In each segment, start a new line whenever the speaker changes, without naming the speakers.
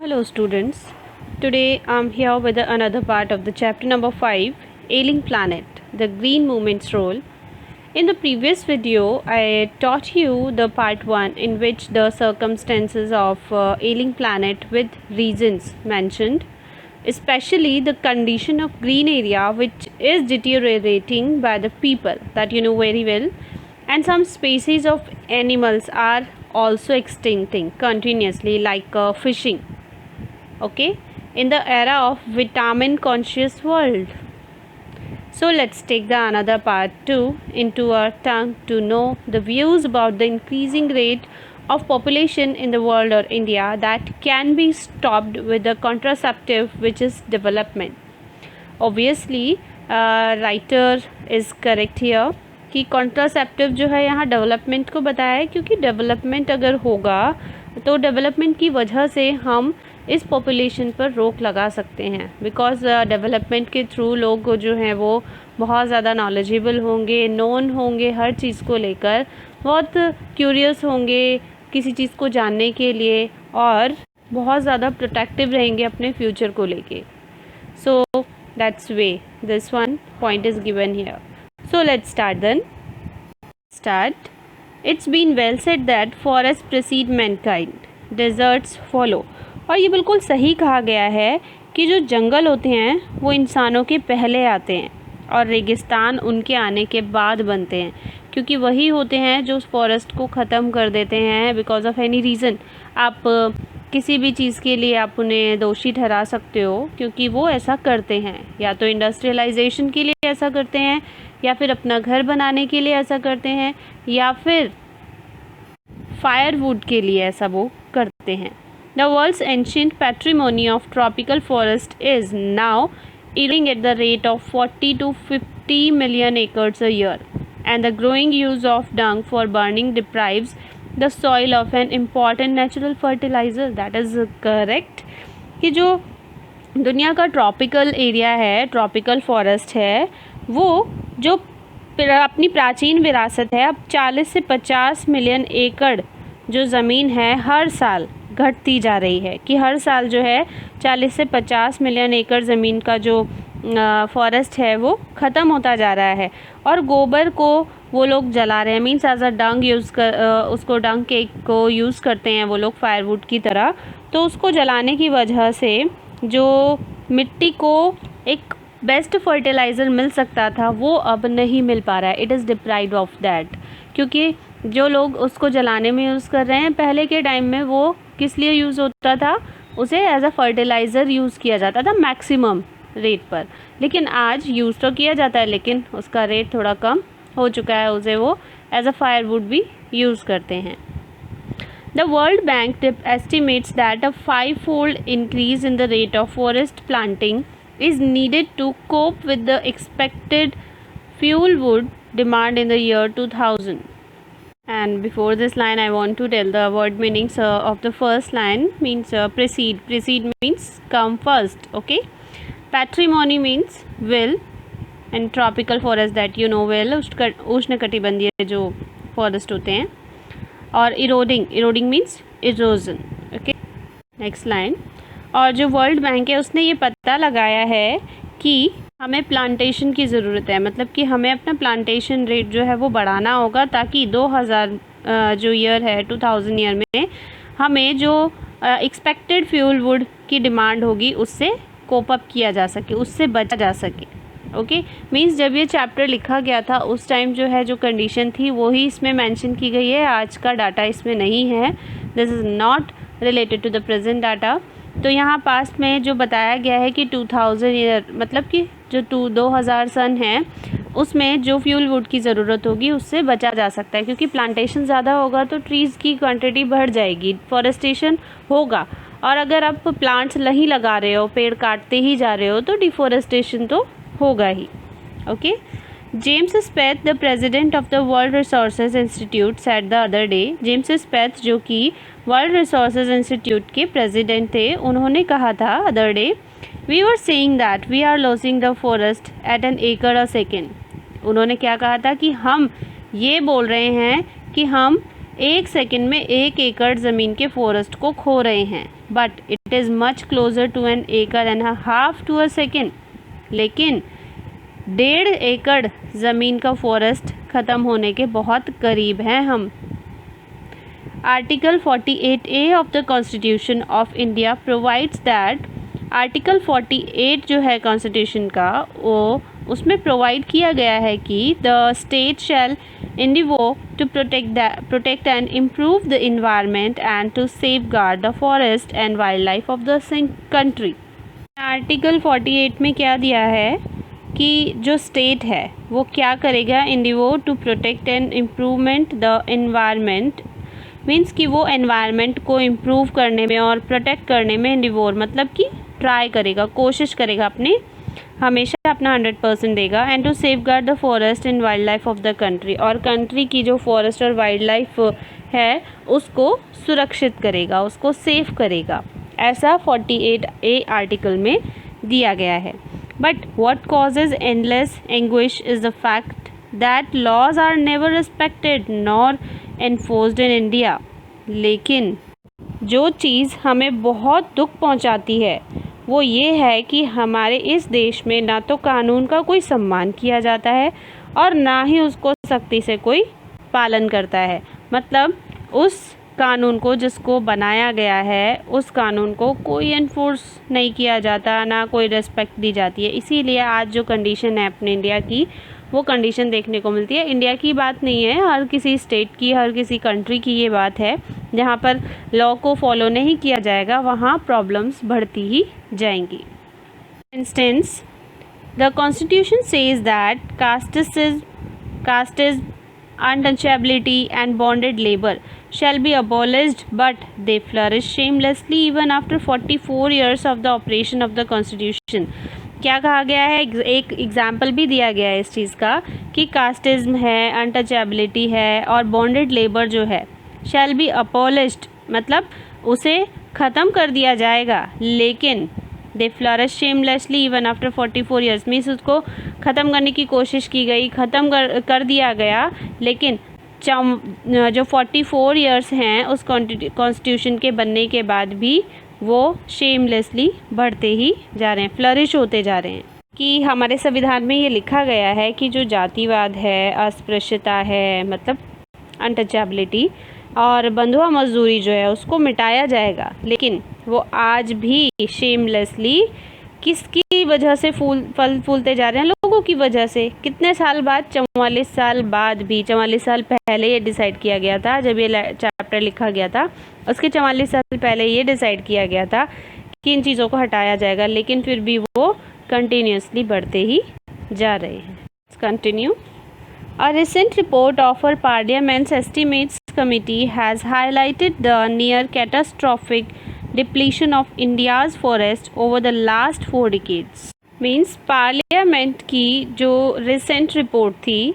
Hello students, today I'm here with another part of the chapter number 5, Ailing Planet, the Green Movement's Role. In the previous video, I taught you the part 1 in which the circumstances of ailing planet with reasons mentioned, especially the condition of green area which is deteriorating by the people, that you know very well, and some species of animals are also extincting continuously like fishing. Okay, in the era of vitamin conscious world. So let's take the another part 2 into our tongue to know the views about the increasing rate of population in the world or India that can be stopped with the contraceptive which is development. Obviously writer is correct here कि contraceptive जो है यहाँ development को बताया है, क्योंकि development अगर होगा तो डेवलपमेंट की वजह से हम इस पॉपुलेशन पर रोक लगा सकते हैं, बिकॉज डेवलपमेंट के थ्रू लोग जो हैं वो बहुत ज़्यादा नॉलेजेबल होंगे, नोन होंगे, हर चीज़ को लेकर बहुत क्यूरियस होंगे किसी चीज़ को जानने के लिए, और बहुत ज़्यादा प्रोटेक्टिव रहेंगे अपने फ्यूचर को लेके. So that's way this one point is given here. So let's start then. It's been well said that forests precede mankind, deserts follow. और ये बिल्कुल सही कहा गया है कि जो जंगल होते हैं वो इंसानों के पहले आते हैं और रेगिस्तान उनके आने के बाद बनते हैं, क्योंकि वही होते हैं जो उस फॉरेस्ट को ख़त्म कर देते हैं बिकॉज ऑफ एनी रीज़न. आप किसी भी चीज़ के लिए आप उन्हें दोषी ठहरा सकते हो, क्योंकि वो ऐसा करते हैं, या तो इंडस्ट्रियलाइजेशन के लिए ऐसा करते हैं, या फिर अपना घर बनाने के लिए ऐसा करते हैं, या फिर फायरवुड के लिए ऐसा वो करते हैं. The world's ancient patrimony of tropical forest is now eating at the rate of 40 to 50 million acres a year, and the growing use of dung for burning deprives the soil of an important natural fertilizer. That is correct. कि जो दुनिया का tropical area है, tropical forest है, वो जो अपनी प्राचीन विरासत है, अब 40 से 50 मिलियन एकड़ जो ज़मीन है हर साल घटती जा रही है, कि हर साल जो है 40 से 50 मिलियन एकड़ ज़मीन का जो फॉरेस्ट है वो ख़त्म होता जा रहा है. और गोबर को वो लोग जला रहे हैं, means as a dung use कर उसको डंग केक को यूज़ करते हैं वो लोग फायरवुड की तरह. तो उसको जलाने की वजह से जो मिट्टी को एक बेस्ट फर्टिलाइज़र मिल सकता था वो अब नहीं मिल पा रहा है. It is deprived of that, क्योंकि जो लोग उसको जलाने में यूज़ कर रहे हैं, पहले के टाइम में वो किस लिए यूज़ होता था, उसे एज अ फर्टिलाइज़र यूज़ किया जाता था मैक्सिमम रेट पर. लेकिन आज यूज़ तो किया जाता है, लेकिन उसका रेट थोड़ा कम हो चुका है, उसे वो एज अ फायरवुड भी यूज़ करते हैं. The World Bank estimates that a 5-fold increase in the rate of forest planting is needed to cope with the expected fuel wood demand in the year 2000. And before this line, I want to tell the word meanings of the first line. Means precede. Precede means come first. Okay. Patrimony means will, and tropical forest that you know well, उष्णकटिबंधीय जो forest होते हैं. और eroding means erosion. Okay, next line. और जो world bank है उसने ये पता लगाया है कि हमें प्लांटेशन की ज़रूरत है, मतलब कि हमें अपना प्लांटेशन रेट जो है वो बढ़ाना होगा, ताकि 2000 जो ईयर है 2000 ईयर में हमें जो एक्सपेक्टेड फ्यूल वुड की डिमांड होगी उससे कोप अप किया जा सके, उससे बचा जा सके. ओके, मीन्स जब ये चैप्टर लिखा गया था उस टाइम जो है जो कंडीशन थी वही इसमें मेंशन की गई है. आज का डाटा इसमें नहीं है. This is not related to the present data. तो यहाँ पास्ट में जो बताया गया है कि 2000 ईयर मतलब कि जो 2000 सन है उसमें जो फ्यूल वुड की ज़रूरत होगी उससे बचा जा सकता है, क्योंकि प्लांटेशन ज़्यादा होगा तो ट्रीज़ की क्वांटिटी बढ़ जाएगी, फॉरेस्टेशन होगा. और अगर आप प्लांट्स नहीं लगा रहे हो, पेड़ काटते ही जा रहे हो, तो डिफॉरेस्टेशन तो होगा ही. Okay. James Speth, the president of the World Resources Institute, said the other day. James Speth जो कि वर्ल्ड रिसोर्सेज इंस्टीट्यूट के प्रेसिडेंट थे, उन्होंने कहा था other day, we were saying that we are losing the forest at an acre a second. उन्होंने क्या कहा था कि हम ये बोल रहे हैं कि हम 1 सेकंड में 1 एकड़ ज़मीन के फॉरेस्ट को खो रहे हैं, but it is much closer to an acre and half to a second. लेकिन 1.5 एकड़ ज़मीन का फॉरेस्ट ख़त्म होने के बहुत करीब हैं हम। Article 48A of the constitution of India provides that, article 48 जो है कॉन्स्टिट्यूशन का, वो उसमें प्रोवाइड किया गया है कि the state shall endeavour to protect and improve the environment and to safeguard the forest and wildlife of the country। Article 48 में क्या दिया है कि जो स्टेट है वो क्या करेगा, endeavour to protect and improvement the environment means कि वो एनवायरनमेंट को इम्प्रूव करने में और प्रोटेक्ट करने में endeavour मतलब कि ट्राई करेगा, कोशिश करेगा, अपने हमेशा अपना 100% देगा। And to safeguard the forest and wildlife of the country, और कंट्री की जो फॉरेस्ट और वाइल्ड लाइफ है उसको सुरक्षित करेगा, उसको सेफ करेगा, ऐसा 48A आर्टिकल में दिया गया है। But what causes endless anguish is the fact that laws are never respected nor enforced in India. लेकिन जो चीज़ हमें बहुत दुख पहुंचाती है वो ये है कि हमारे इस देश में ना तो कानून का कोई सम्मान किया जाता है और ना ही उसको सख्ती से कोई पालन करता है। मतलब उस कानून को जिसको बनाया गया है उस कानून को कोई एनफोर्स नहीं किया जाता, ना कोई रिस्पेक्ट दी जाती है। इसीलिए आज जो कंडीशन है अपने इंडिया की, वो कंडीशन देखने को मिलती है। इंडिया की बात नहीं है, हर किसी स्टेट की, हर किसी कंट्री की ये बात है। जहाँ पर लॉ को फॉलो नहीं किया जाएगा वहाँ प्रॉब्लम्स बढ़ती ही जाएंगी। Instance, the constitution says that casteism, untouchability and bonded labor shall be abolished, but they flourish shamelessly even after 44 years of the operation of the constitution। क्या कहा गया है, एक एग्जाम्पल भी दिया गया है इस चीज़ का कि कास्टिज्म है, अनटचेबिलिटी है और बॉन्डेड लेबर जो है शैल बी अपोलिश्ड मतलब उसे ख़त्म कर दिया जाएगा, लेकिन they flourish shamelessly even after 44 years means उसको ख़त्म करने की कोशिश की गई, ख़त्म कर दिया गया, लेकिन जो 44 ईयर्स हैं उस कॉन्स्टिट्यूशन के बनने के बाद भी वो शेमलेसली बढ़ते ही जा रहे हैं, फ्लरिश होते जा रहे हैं। कि हमारे संविधान में ये लिखा गया है कि जो जातिवाद है, अस्पृश्यता है, मतलब अनटचेबिलिटी और बंधुआ मजदूरी जो है उसको मिटाया जाएगा, लेकिन वो आज भी शेमलेसली किसकी वजह से फल फूलते जा रहे हैं, लोगों की वजह से। कितने साल बाद, 44 साल बाद भी, 44 साल पहले ये डिसाइड किया गया था, जब ये चैप्टर लिखा गया था उसके 44 साल पहले ये डिसाइड किया गया था कि इन चीज़ों को हटाया जाएगा, लेकिन फिर भी वो कंटिन्यूसली बढ़ते ही जा रहे हैं। Continue. A recent report of our Parliament's Estimates Committee has highlighted the near catastrophic depletion of India's forest over the last 4 decades। Means parliament की जो रिसेंट रिपोर्ट थी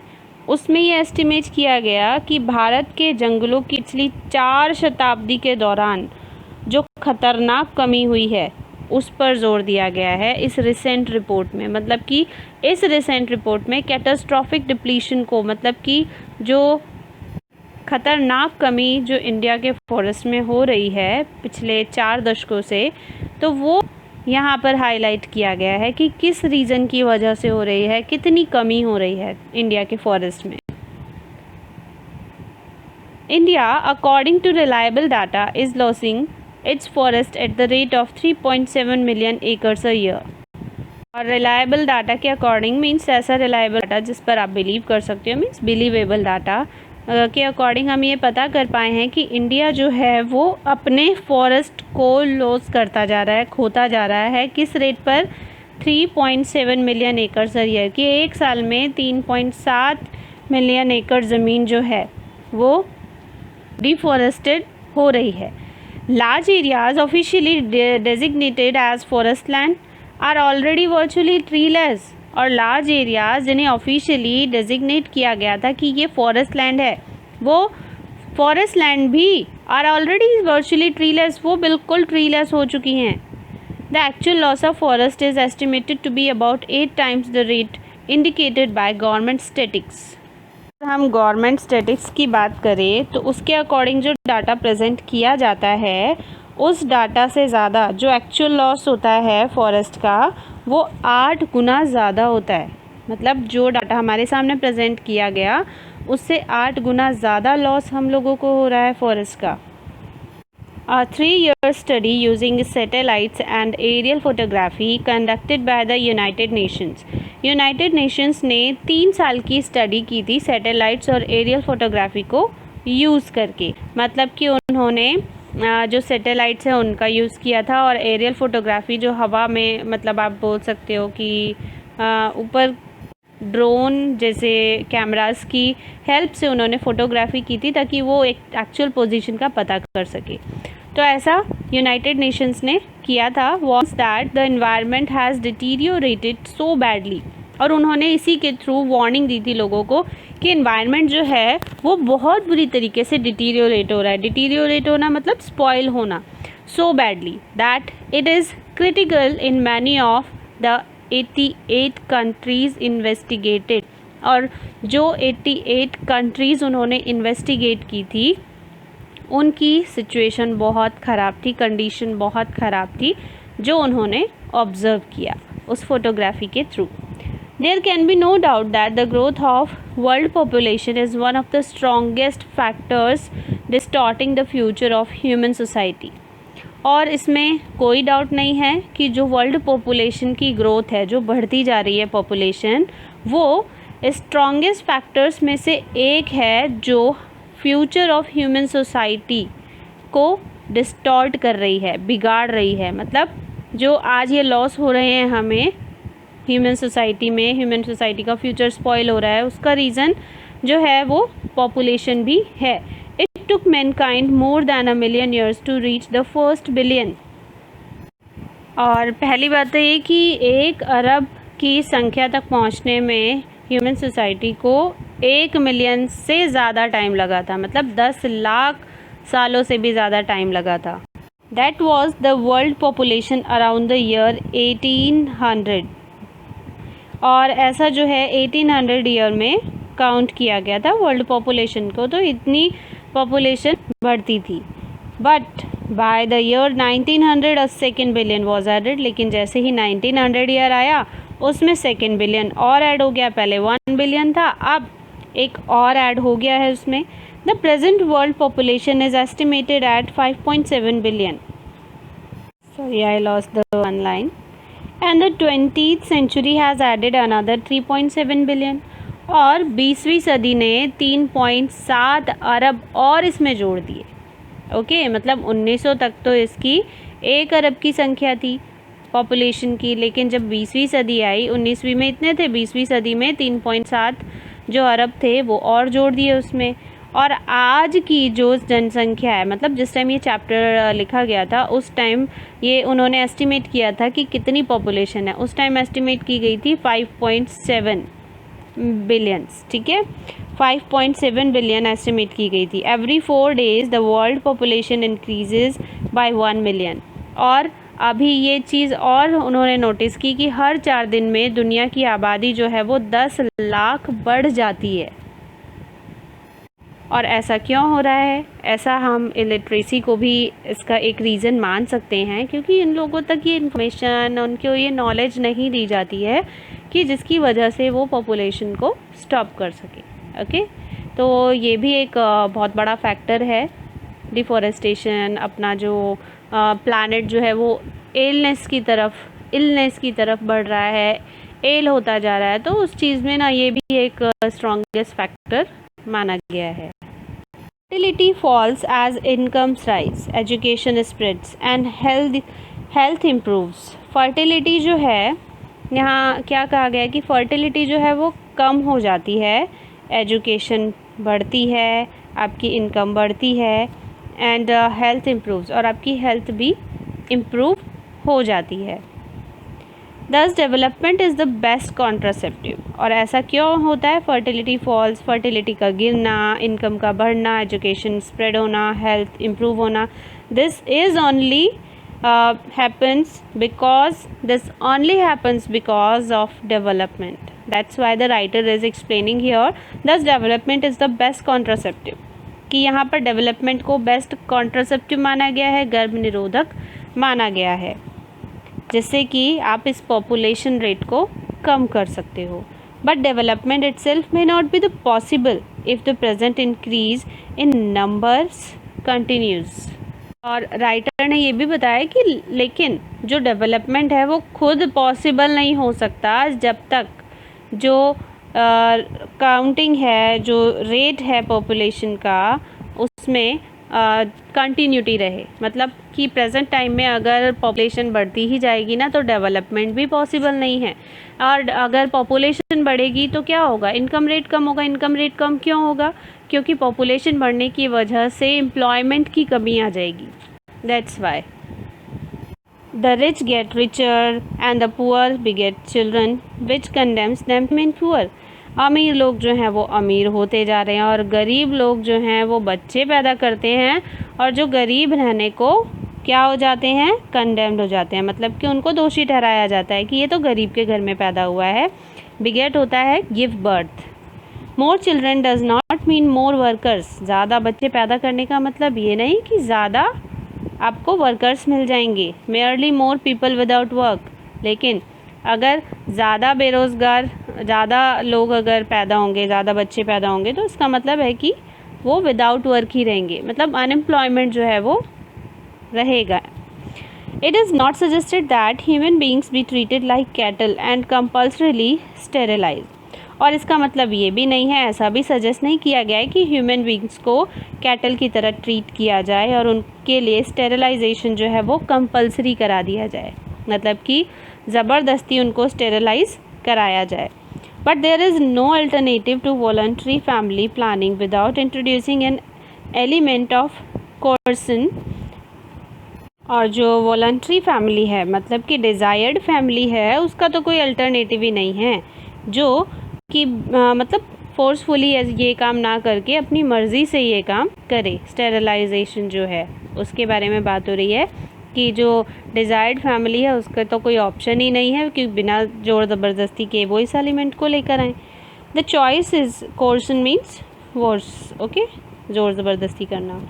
उसमें ये एस्टिमेट किया गया कि भारत के जंगलों की पिछली 4 शताब्दी के दौरान जो खतरनाक कमी हुई है उस पर जोर दिया गया है इस रिसेंट रिपोर्ट में। मतलब कि इस रिसेंट रिपोर्ट में कैटास्ट्रॉफिक डिप्लीशन को, मतलब कि जो खतरनाक कमी जो इंडिया के फॉरेस्ट में हो रही है पिछले 4 दशकों से, तो वो यहाँ पर हाईलाइट किया गया है कि किस रीज़न की वजह से हो रही है, कितनी कमी हो रही है इंडिया के फॉरेस्ट में। India according to reliable data is losing its forest at the rate of 3.7 million acres a year। और रिलायबल डाटा के अकॉर्डिंग मीन्स ऐसा रिलायबल डाटा जिस पर आप बिलीव कर सकते हो, मीन्स बिलीवेबल डाटा के अकॉर्डिंग हम ये पता कर पाए हैं कि इंडिया जो है वो अपने फॉरेस्ट को लॉस करता जा रहा है, खोता जा रहा है। किस रेट पर? 3.7 मिलियन एकड़ अ ईयर, कि एक साल में 3.7 मिलियन एकड़ ज़मीन जो है वो डिफॉरेस्टेड हो रही है। Large areas officially designated as forest land are already virtually treeless, और large areas जिन्हें officially designate किया गया था कि ये forest land है, वो forest land भी are already virtually treeless, वो बिल्कुल treeless हो चुकी हैं। The actual loss of forest is estimated to be about 8 times the rate indicated by government statistics। हम गवर्नमेंट स्टैटिस्टिक्स की बात करें तो उसके अकॉर्डिंग जो डाटा प्रेजेंट किया जाता है उस डाटा से ज़्यादा जो एक्चुअल लॉस होता है फॉरेस्ट का वो 8 गुना ज़्यादा होता है। मतलब जो डाटा हमारे सामने प्रेजेंट किया गया उससे 8 गुना ज़्यादा लॉस हम लोगों को हो रहा है फॉरेस्ट का। A 3-year study using satellites and aerial photography conducted by the United Nations. United Nations ने 3 साल की स्टडी की थी सैटेलाइट्स और एरियल फोटोग्राफी को यूज़ करके। मतलब कि उन्होंने जो सैटेलाइट्स हैं उनका यूज़ किया था और एरियल फोटोग्राफी जो हवा में, मतलब आप बोल सकते हो कि ऊपर ड्रोन जैसे कैमरास की हेल्प से उन्होंने फ़ोटोग्राफी की थी ताकि वो एक एक्चुअल पोजीशन का पता कर सके। तो ऐसा यूनाइटेड नेशंस ने किया था। Warns that the environment has deteriorated so badly, और उन्होंने इसी के थ्रू वार्निंग दी थी लोगों को कि एनवायरनमेंट जो है वो बहुत बुरी तरीके से डिटीरियोरेट हो रहा है। डिटीरियोरेट होना मतलब स्पॉइल होना, so badly that it is critical in many of the 88 countries investigated. और जो 88 कंट्रीज़ उन्होंने इन्वेस्टिगेट की थी उनकी सिचुएशन बहुत ख़राब थी, कंडीशन बहुत ख़राब थी जो उन्होंने ऑब्ज़र्व किया उस फोटोग्राफी के थ्रू। There can be no doubt that the growth of world population is one of the strongest factors distorting the future of human society. और इसमें कोई डाउट नहीं है कि जो वर्ल्ड पॉपुलेशन की ग्रोथ है, जो बढ़ती जा रही है पॉपुलेशन, वो स्ट्रॉन्गेस्ट फैक्टर्स में से एक है जो फ्यूचर ऑफ ह्यूमन सोसाइटी को डिस्टॉर्ट कर रही है, बिगाड़ रही है। मतलब जो आज ये लॉस हो रहे हैं हमें ह्यूमन सोसाइटी में, ह्यूमन सोसाइटी का फ्यूचर स्पॉइल हो रहा है, उसका रीज़न जो है वो पॉपुलेशन भी है। It took mankind more than a million years to reach the first billion. और पहली बात तो ये कि 1 अरब की संख्या तक पहुंचने में ह्यूमन सोसाइटी को 1 मिलियन से ज़्यादा टाइम लगा था, मतलब 10 लाख सालों से भी ज़्यादा टाइम लगा था। That was the world population around the year 1800। और ऐसा जो है 1800 ईयर में काउंट किया गया था वर्ल्ड पॉपुलेशन को, तो इतनी पॉपुलेशन बढ़ती थी। But by the year 1900 a 2nd billion was added. लेकिन जैसे ही 1900 ईयर आया उसमें 2nd बिलियन और ऐड हो गया। पहले 1 बिलियन था, अब एक और ऐड हो गया है उसमें। The present world population is estimated at 5.7 billion. Sorry, I lost the one line. And the 20th century has added another 3.7 billion. और 20वीं सदी ने 3.7 अरब और इसमें जोड़ दिए। ओके, मतलब 1900 तक तो इसकी 1 अरब की संख्या थी पॉपुलेशन की, लेकिन जब 20वीं सदी आई, 19वीं में इतने थे, 20वीं सदी में 3.7 जो अरब थे वो और जोड़ दिए उसमें। और आज की जो जनसंख्या है, मतलब जिस टाइम ये चैप्टर लिखा गया था उस टाइम ये उन्होंने एस्टिमेट किया था कि कितनी पॉपुलेशन है। उस टाइम एस्टिमेट की गई थी 5.7 बिलियंस। ठीक है, 5.7 बिलियन एस्टिमेट की गई थी। Every 4 days the world population increases by 1 million. और अभी ये चीज़ और उन्होंने नोटिस की कि हर 4 दिन में दुनिया की आबादी जो है वो 10 लाख बढ़ जाती है। और ऐसा क्यों हो रहा है? ऐसा हम इलिटरेसी को भी इसका एक रीज़न मान सकते हैं, क्योंकि इन लोगों तक ये इन्फॉर्मेशन, उनको ये नॉलेज नहीं दी जाती है कि जिसकी वजह से वो पॉपुलेशन को स्टॉप कर सके। ओके, तो ये भी एक बहुत बड़ा फैक्टर है। डिफॉरेस्टेशन, अपना जो प्लैनेट जो है वो इलनेस की तरफ बढ़ रहा है, एल होता जा रहा है। तो उस चीज़ में ना ये भी एक स्ट्रॉन्गेस्ट फैक्टर माना गया है। Fertility falls as incomes rise, education spreads and health improves. Fertility जो है, यहाँ क्या कहा गया है कि फर्टिलिटी जो है वो कम हो जाती है, एजुकेशन बढ़ती है, आपकी इनकम बढ़ती है, एंड हेल्थ इम्प्रूव्स, और आपकी हेल्थ भी इम्प्रूव हो जाती है। दस development is the best contraceptive. और ऐसा क्यों होता है? फर्टिलिटी फॉल्स, फर्टिलिटी का गिरना, इनकम का बढ़ना, एजुकेशन स्प्रेड होना, हेल्थ इम्प्रूव होना, this only happens because of development. That's why the writer is explaining here thus development is the best contraceptive, कि यहाँ पर डेवलपमेंट को बेस्ट कॉन्ट्रासेप्टिव माना गया है, गर्भ निरोधक माना गया है, जिससे कि आप इस पॉपुलेशन रेट को कम कर सकते हो. But development itself may not be the possible if the present increase in numbers continues. और राइटर ने ये भी बताया कि लेकिन जो डेवलपमेंट है वो खुद पॉसिबल नहीं हो सकता जब तक जो काउंटिंग है, जो रेट है पॉपुलेशन का, उसमें कंटिन्यूटी रहे. मतलब कि प्रेजेंट टाइम में अगर पॉपुलेशन बढ़ती ही जाएगी ना तो डेवलपमेंट भी पॉसिबल नहीं है. और अगर पॉपुलेशन बढ़ेगी तो क्या होगा, इनकम रेट कम होगा. इनकम रेट कम क्यों होगा, क्योंकि पॉपुलेशन बढ़ने की वजह से एम्प्लॉयमेंट की कमी आ जाएगी. That's why the rich get richer and the poor beget children which condemns them to remain poor. अमीर लोग जो हैं वो अमीर होते जा रहे हैं और गरीब लोग जो हैं वो बच्चे पैदा करते हैं, और जो गरीब रहने को क्या हो जाते हैं, कंडेम्ड हो जाते हैं. मतलब कि उनको दोषी ठहराया जाता है कि ये तो गरीब के घर में पैदा हुआ है. बिगेट होता है give birth. More children does not mean more workers. ज़्यादा बच्चे पैदा करने का मतलब ये नहीं कि ज़्यादा आपको वर्कर्स मिल जाएंगे. Merely more people without work. लेकिन अगर ज़्यादा बेरोज़गार, ज़्यादा लोग अगर पैदा होंगे, ज़्यादा बच्चे पैदा होंगे, तो इसका मतलब है कि वो विदाउट वर्क ही रहेंगे. मतलब अनएम्प्लॉयमेंट जो है वो रहेगा. It is not suggested that human beings be treated like cattle and compulsorily sterilise. और इसका मतलब ये भी नहीं है, ऐसा भी सजेस्ट नहीं किया गया है कि ह्यूमन बींग्स को कैटल की तरह ट्रीट किया जाए और उनके लिए स्टेरिलाइजेशन जो है वो कंपल्सरी करा दिया जाए. मतलब कि ज़बरदस्ती उनको स्टेरिलाइज कराया जाए. But there is no alternative to voluntary family planning without introducing an element of coercion. और जो वॉलंटरी फैमिली है, मतलब कि डिज़ायर्ड फैमिली है, उसका तो कोई अल्टरनेटिव ही नहीं है, जो कि मतलब फोर्सफुली ये काम ना करके अपनी मर्ज़ी से ये काम करे. स्टेरिलाइजेशन जो है उसके बारे में बात हो रही है कि जो डिज़ायर्ड फैमिली है उसका तो कोई ऑप्शन ही नहीं है कि बिना जोर ज़बरदस्ती के वो इस एलिमेंट को लेकर आएँ. The choice is कोर्सन means force. Okay, जोर ज़बरदस्ती करना.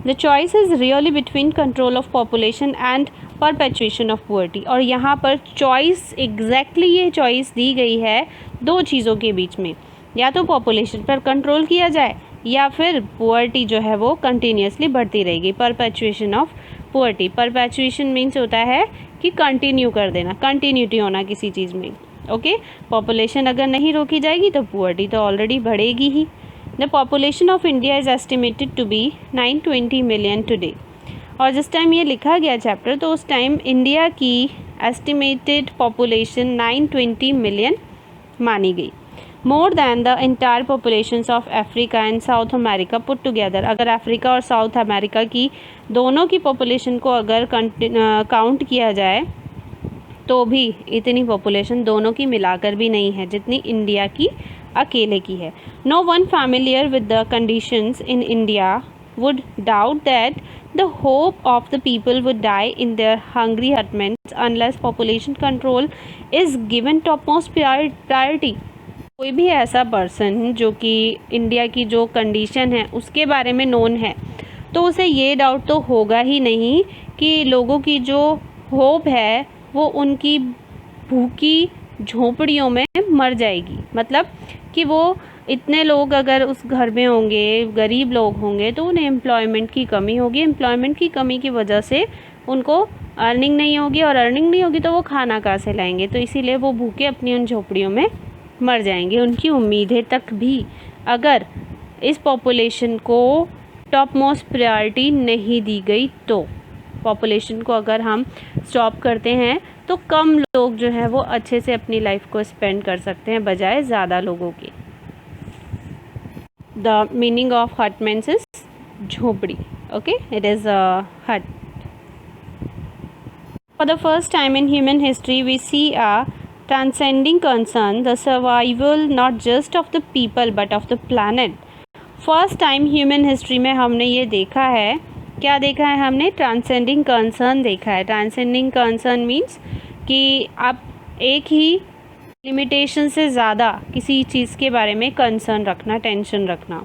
The choice is really between control of population and perpetuation of poverty. और यहाँ पर चॉइस एग्जैक्टली ये चॉइस दी गई है दो चीज़ों के बीच में, या तो पॉपुलेशन पर कंट्रोल किया जाए या फिर पुअर्टी जो है वो कंटिन्यूसली बढ़ती रहेगी. Perpetuation of poverty. Perpetuation means होता है कि कंटिन्यू कर देना, कंटिन्यूटी होना किसी चीज़ में. ओके, पॉपुलेशन अगर नहीं रोकी जाएगी तो पुअर्टी तो ऑलरेडी बढ़ेगी ही. The population of India is estimated to be 920 million today. और जिस टाइम ये लिखा गया चैप्टर तो उस टाइम इंडिया की एस्टिमेटेड पॉपुलेशन 920 मिलियन मानी गई. More than the entire populations of Africa and South America put together. अगर अफ्रीका और साउथ अमेरिका की दोनों की पॉपुलेशन को अगर काउंट किया जाए तो भी इतनी पॉपुलेशन दोनों की मिलाकर भी नहीं है जितनी इंडिया की अकेले की है. No one familiar with the conditions in India would doubt that the hope of the people would die in their hungry hutments unless population control is given topmost priority. कोई भी ऐसा पर्सन जो कि India की जो condition है उसके बारे में नोन है तो उसे ये डाउट तो होगा ही नहीं कि लोगों की जो होप है वो उनकी भूखी झोपड़ियों में मर जाएगी. मतलब कि वो इतने लोग अगर उस घर में होंगे, गरीब लोग होंगे, तो उन्हें एम्प्लॉयमेंट की कमी होगी. एम्प्लॉयमेंट की कमी की वजह से उनको अर्निंग नहीं होगी और अर्निंग नहीं होगी तो वो खाना कहाँ से लाएंगे. तो इसीलिए वो भूखे अपनी उन झोपड़ियों में मर जाएंगे. उनकी उम्मीदें तक भी अगर इस पॉपुलेशन को टॉप मोस्ट प्रायोरिटी नहीं दी गई तो पॉपुलेशन को अगर हम स्टॉप करते हैं तो कम लोग जो हैं वो अच्छे से अपनी लाइफ को स्पेंड कर सकते हैं बजाय ज़्यादा लोगों के. The meaning of hutments is झोपड़ी. Okay, it is a hut. For the first time in human history, we see a transcending concern, the survival not just of the people but of the planet. First time human history में हमने ये देखा है, क्या देखा है हमने? Transcending concern देखा है. ट्रांसेंडिंग कंसर्न मीन्स कि आप एक ही लिमिटेशन से ज़्यादा किसी चीज़ के बारे में कंसर्न रखना, टेंशन रखना।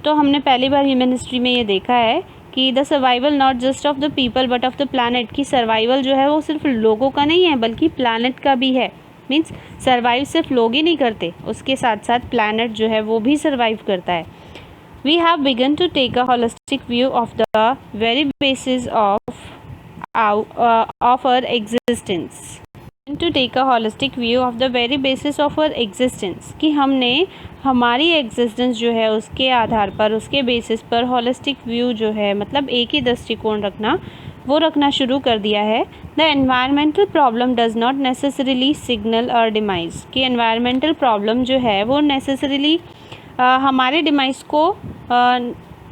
तो हमने पहली बार ह्यूमन हिस्ट्री में ये देखा है कि the survival not just of the people but of the planet, की सर्वाइवल जो है वो सिर्फ लोगों का नहीं है बल्कि प्लानट का भी है। मीन्स सर्वाइव सिर्फ लोग ही नहीं करते, उसके साथ साथ प्लानट जो है वो भी सर्वाइव करता है। We have begun to take a holistic view of the very basis of our existence, to take a holistic view of the very basis of our existence, कि हमने हमारी एग्जिस्टेंस जो है उसके आधार पर, उसके बेसिस पर होलिस्टिक व्यू जो है मतलब एक ही दृष्टिकोण रखना, वो रखना शुरू कर दिया है। The environmental problem does not necessarily signal और डिमाइज, कि एनवायरमेंटल प्रॉब्लम जो है वो नेसेसरीली हमारे डिमाइज को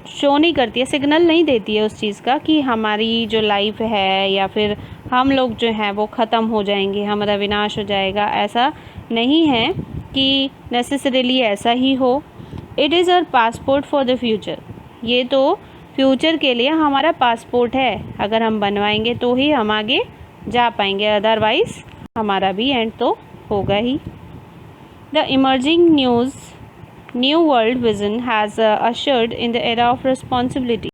शो नहीं करती है, सिग्नल नहीं देती है उस चीज़ का कि हमारी जो लाइफ है या फिर हम लोग जो हैं वो ख़त्म हो जाएंगे, हमारा विनाश हो जाएगा। ऐसा नहीं है कि नेसेसरीली ऐसा ही हो। It is our passport for the future, ये तो फ्यूचर के लिए हमारा पासपोर्ट है, अगर हम बनवाएंगे तो ही हम आगे जा पाएंगे, अदरवाइज़ हमारा भी एंड तो होगा ही। The emerging new world vision has ushered in the era of responsibility,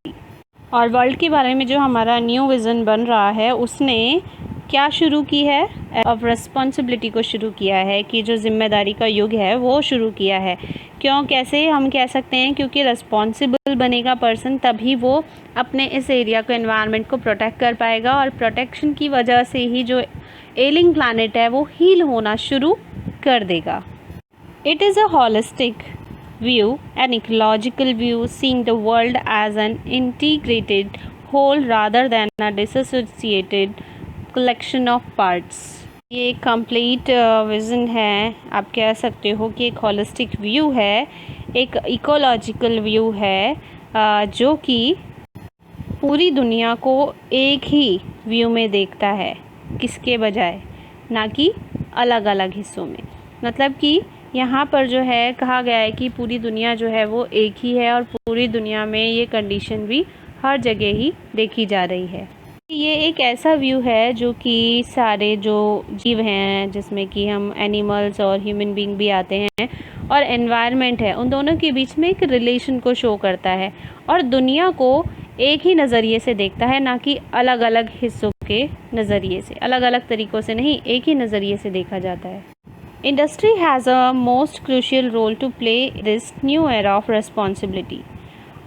और वर्ल्ड के बारे में जो हमारा न्यू विज़न बन रहा है उसने क्या शुरू की है, अब रिस्पॉन्सिबिलिटी को शुरू किया है, कि जो जिम्मेदारी का युग है वो शुरू किया है। क्यों, कैसे हम कह सकते हैं, क्योंकि रिस्पॉन्सिबल बनेगा पर्सन तभी वो अपने इस एरिया को, एनवायरनमेंट को प्रोटेक्ट कर पाएगा, और प्रोटेक्शन की वजह से ही जो एलिंग प्लानट है वो हील होना शुरू कर देगा। It is a holistic view, an ecological view, seeing the world as an integrated whole rather than a disassociated collection of parts। ये कंप्लीट विज़न है, आप कह सकते हो कि एक होलिस्टिक व्यू है, एक इकोलॉजिकल व्यू है, जो कि पूरी दुनिया को एक ही व्यू में देखता है, किसके बजाय, ना कि अलग अलग हिस्सों में। मतलब कि यहाँ पर जो है कहा गया है कि पूरी दुनिया जो है वो एक ही है, और पूरी दुनिया में ये कंडीशन भी हर जगह ही देखी जा रही है। ये एक ऐसा व्यू है जो कि सारे जो जीव हैं, जिसमें कि हम एनिमल्स और ह्यूमन बीइंग भी आते हैं, और एनवायरनमेंट है, उन दोनों के बीच में एक रिलेशन को शो करता है, और दुनिया को एक ही नज़रिए से देखता है, ना कि अलग अलग हिस्सों के नज़रिए से, अलग अलग तरीक़ों से नहीं, एक ही नज़रिए से देखा जाता है। Industry has a most crucial role to play this new era of responsibility,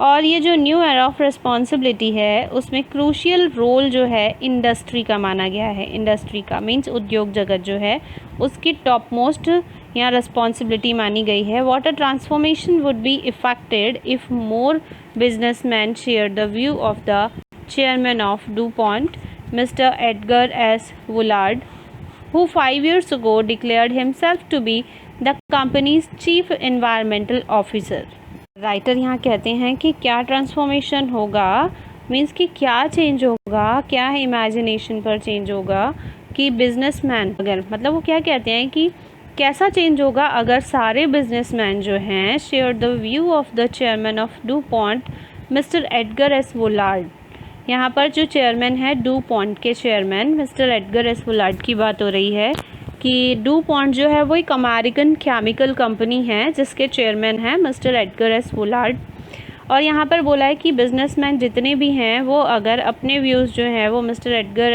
और ये जो न्यू एरा ऑफ रिस्पॉन्सिबिलिटी है उसमें क्रूशियल रोल जो है इंडस्ट्री का माना गया है। इंडस्ट्री का मीन्स उद्योग जगत जो है उसकी टॉप मोस्ट यहाँ रिस्पॉन्सिबिलिटी मानी गई है। Water transformation would be affected if more businessman share the view of the chairman of DuPont, mister Edgar S Woolard, who 5 years ago declared himself to be the company's chief environmental officer। Writer यहाँ कहते हैं कि क्या transformation होगा, means कि क्या change होगा, क्या इमेजिनेशन पर चेंज होगा कि बिजनेसमैन, अगर मतलब वो क्या कहते हैं कि कैसा चेंज होगा अगर सारे बिजनेसमैन जो हैं share the view of the chairman of DuPont, mister Edgar S Woolard. यहाँ पर जो चेयरमैन है डूपॉन्ट के chairman mister Edgar S Woolard की बात हो रही है कि डूपॉन्ट जो है वो एक अमेरिकन केमिकल कंपनी है जिसके चेयरमैन हैं मिस्टर एडगर एस वुलार्ड। और यहाँ पर बोला है कि बिजनेसमैन जितने भी हैं वो अगर अपने व्यूज़ जो हैं वो मिस्टर एडगर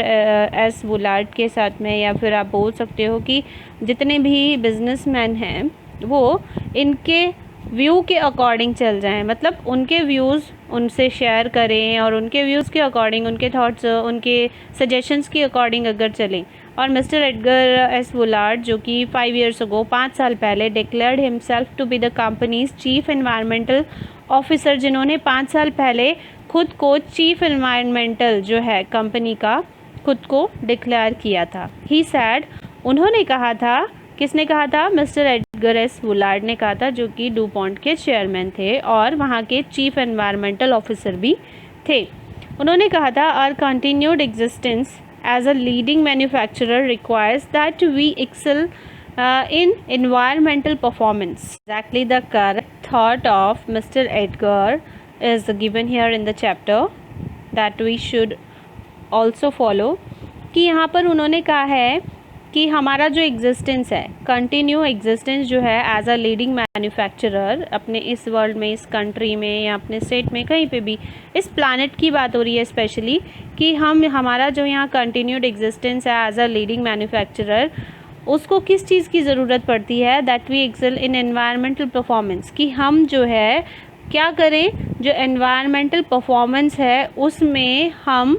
एस वुलार्ड के साथ में, या फिर आप बोल सकते हो कि जितने भी बिजनेसमैन हैं वो इनके व्यू के अकॉर्डिंग चल जाएं, मतलब उनके व्यूज़ उनसे शेयर करें और उनके व्यूज़ के अकॉर्डिंग, उनके थॉट्स, उनके सजेशंस के अकॉर्डिंग अगर चलें। और मिस्टर एडगर एस वुलार्ड जो कि 5 years ago 5 साल पहले declared himself to be the company's chief environmental officer, जिन्होंने 5 साल पहले खुद को चीफ एनवायरमेंटल जो है कंपनी का खुद को डिक्लेयर किया था। ही सैड, उन्होंने कहा था, किसने कहा था, मिस्टर एडगर एस वुलार्ड ने कहा था, जो कि डूपॉन्ट के चेयरमैन थे और वहाँ के चीफ एनवायरमेंटल ऑफिसर भी थे। उन्होंने कहा था, our continued existence as a leading manufacturer requires that we excel in environmental performance। Exactly the correct thought of Mr. Edgar is given here in the chapter that we should also follow। कि यहाँ पर उन्होंने कहा है कि हमारा जो existence है, कंटिन्यू एग्जिस्टेंस जो है एज अ लीडिंग मैन्युफैक्चरर अपने इस वर्ल्ड में, इस कंट्री में या अपने स्टेट में, कहीं पे भी, इस प्लानट की बात हो रही है स्पेशली, कि हमारा जो यहाँ कंटिन्यूड एग्जिस्टेंस है एज अ लीडिंग मैन्युफैक्चरर, उसको किस चीज़ की ज़रूरत पड़ती है, that we excel in environmental performance, कि हम जो है क्या करें, जो एनवायरमेंटल परफॉर्मेंस है उसमें हम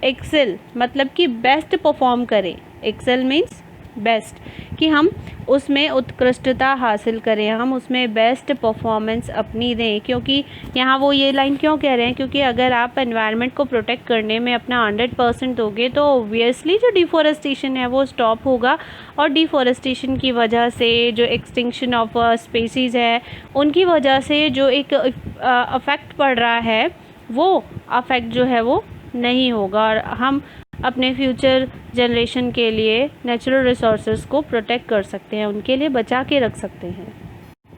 एक्सेल मतलब कि बेस्ट परफॉर्म करें। एक्सेल मीन्स बेस्ट, कि हम उसमें उत्कृष्टता हासिल करें, हम उसमें बेस्ट परफॉर्मेंस अपनी दें। क्योंकि यहाँ वो ये लाइन क्यों कह रहे हैं, क्योंकि अगर आप एनवायरनमेंट को प्रोटेक्ट करने में अपना 100% दोगे तो ऑब्वियसली जो डिफॉरेस्टेशन है वो स्टॉप होगा, और डिफॉरेस्टेशन की वजह से जो एक्सटिंक्शन ऑफ स्पीसीज़ है उनकी वजह से जो एक अफेक्ट पड़ रहा है, वो अफेक्ट जो है वो नहीं होगा, और हम अपने फ्यूचर जनरेशन के लिए नेचुरल रिसोर्सेज को प्रोटेक्ट कर सकते हैं, उनके लिए बचा के रख सकते हैं।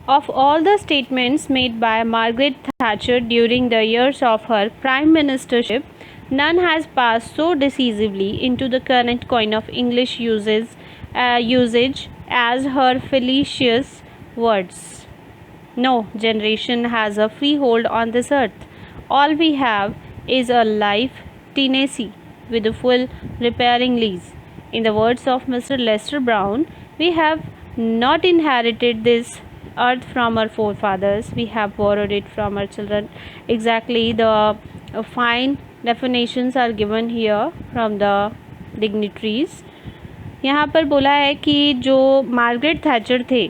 Of all the statements made by Margaret Thatcher during the years of her prime ministership, none has passed so decisively into the current coin of English usage as her felicitous words. No generation has a freehold on this earth. All we have is a life tenacy with a full repairing lease. In the words of Mr. Lester Brown, we have not inherited this earth from our forefathers, we have borrowed it from our children. Exactly, the fine definitions are given here from the dignitaries. यहाँ पर बोला है कि जो Margaret Thatcher थे,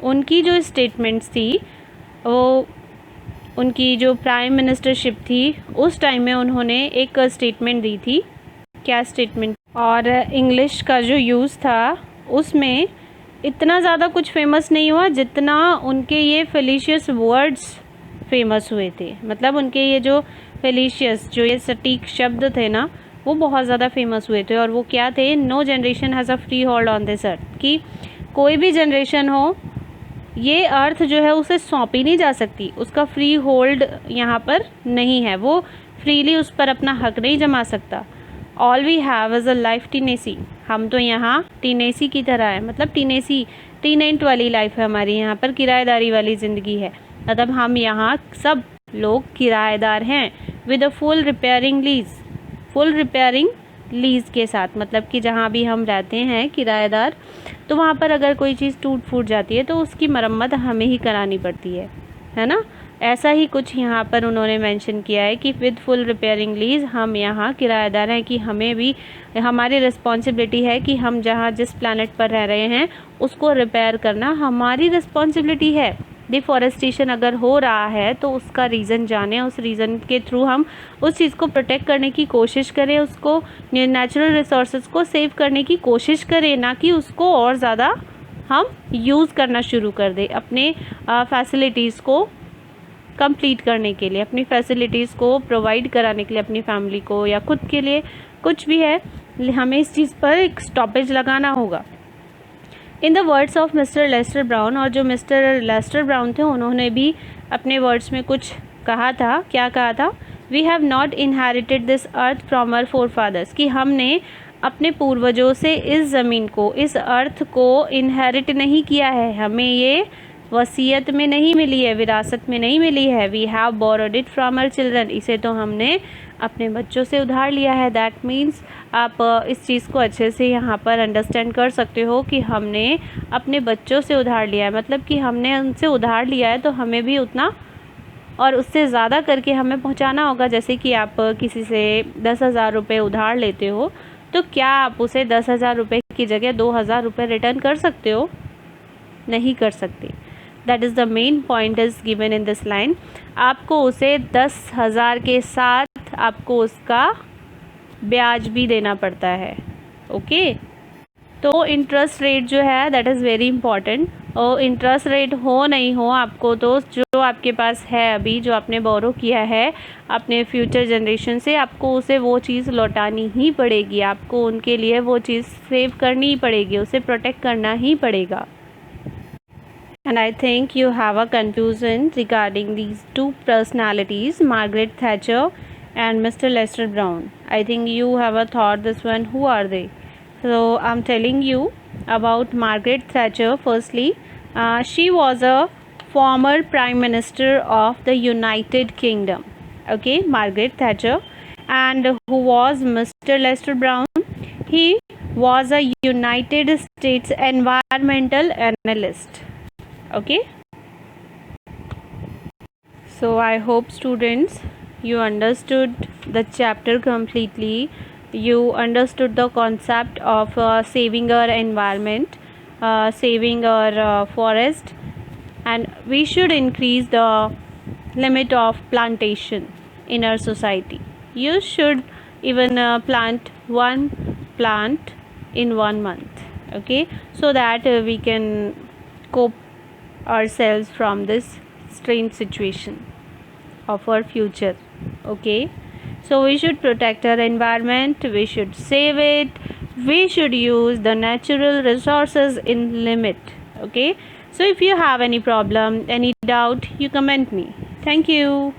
उनकी जो statements थी, वो उनकी जो प्राइम मिनिस्टरशिप थी उस टाइम में उन्होंने एक स्टेटमेंट दी थी। क्या स्टेटमेंट? और इंग्लिश का जो यूज़ था उसमें इतना ज़्यादा कुछ फेमस नहीं हुआ जितना उनके ये फेलिशियस वर्ड्स फेमस हुए थे। मतलब उनके ये जो फेलिशियस, जो ये सटीक शब्द थे ना, वो बहुत ज़्यादा फेमस हुए थे। और वो क्या थे? No generation has a freehold on this earth, कि कोई भी जनरेशन हो, ये अर्थ जो है उसे सौंपी नहीं जा सकती, उसका फ्री होल्ड यहाँ पर नहीं है, वो फ्रीली उस पर अपना हक नहीं जमा सकता। All we have is a life tenancy, हम तो यहाँ टीनेसी की तरह है, मतलब टीनेसी टीनेंट वाली लाइफ है हमारी, यहाँ पर किराएदारी वाली ज़िंदगी है। मतलब हम यहाँ सब लोग किराएदार हैं, with a full repairing lease, full repairing lease के साथ, मतलब कि जहाँ भी हम रहते हैं किराएदार, तो वहाँ पर अगर कोई चीज़ टूट फूट जाती है तो उसकी मरम्मत हमें ही करानी पड़ती है ना। ऐसा ही कुछ यहाँ पर उन्होंने मेंशन किया है कि विद फुल रिपेयरिंग लीज़, हम यहाँ किराएदार हैं, कि हमें भी हमारी रिस्पॉन्सिबिलिटी है कि हम जहाँ जिस प्लानट पर रह रहे हैं उसको रिपेयर करना हमारी रिस्पॉन्सिबिलिटी है। डिफॉरेस्टेशन अगर हो रहा है तो उसका रीज़न जानें, उस रीज़न के थ्रू हम उस चीज़ को प्रोटेक्ट करने की कोशिश करें, उसको नेचुरल रिसोर्सेज को सेव करने की कोशिश करें, ना कि उसको और ज़्यादा हम यूज़ करना शुरू कर दें अपने फैसिलिटीज़ को कंप्लीट करने के लिए, अपनी फैसिलिटीज़ को प्रोवाइड कराने के लिए, अपनी फैमिली को या खुद के लिए, कुछ भी है, हमें इस चीज़ पर एक स्टॉपेज लगाना होगा। In the words of mister Lester Brown, और जो मिस्टर लेस्टर ब्राउन थे उन्होंने भी अपने वर्ड्स में कुछ कहा था। क्या कहा था? We have not inherited this earth from our forefathers, कि हमने अपने पूर्वजों से इस ज़मीन को, इस अर्थ को इनहेरिट नहीं किया है, हमें ये वसीयत में नहीं मिली है, विरासत में नहीं मिली है। We have borrowed it from our children, इसे तो हमने अपने बच्चों से उधार लिया है। दैट मीन्स आप इस चीज़ को अच्छे से यहाँ पर अंडरस्टैंड कर सकते हो कि हमने अपने बच्चों से उधार लिया है, मतलब कि हमने उनसे उधार लिया है तो हमें भी उतना और उससे ज़्यादा करके हमें पहुँचाना होगा। जैसे कि आप किसी से 10,000 रुपये उधार लेते हो, तो क्या आप उसे 10,000 रुपये की जगह 2,000 रुपये रिटर्न कर सकते हो? नहीं कर सकते। That is the main point is given in this line. आपको उसे 10,000 के साथ आपको उसका ब्याज भी देना पड़ता है। ओके, तो इंटरेस्ट रेट जो है दैट इज़ वेरी इंपॉर्टेंट। और इंटरेस्ट रेट हो नहीं हो आपको, तो जो आपके पास है अभी, जो आपने बोरो किया है अपने फ्यूचर जनरेशन से, आपको उसे वो चीज़ लौटानी ही पड़ेगी, आपको उनके लिए वो चीज़ सेव करनी ही पड़ेगी, उसे प्रोटेक्ट करना ही पड़ेगा। And I think you have a confusion regarding these two personalities, Margaret Thatcher and Mr. Lester Brown. I think you have a thought this one, who are they? So I'm telling you about Margaret Thatcher. Firstly, she was a former Prime Minister of the United Kingdom. Okay, Margaret Thatcher. And who was Mr. Lester Brown? He was a United States environmental analyst. Okay. So I hope students you understood the chapter completely. You understood the concept of saving our environment, saving our forest, and we should increase the limit of plantation in our society. You should even plant one plant in 1 month, okay, so that we can cope ourselves from this strange situation of our future. Okay, so we should protect our environment, we should save it, we should use the natural resources in limit. Okay, so if you have any problem, any doubt, you comment me. Thank you.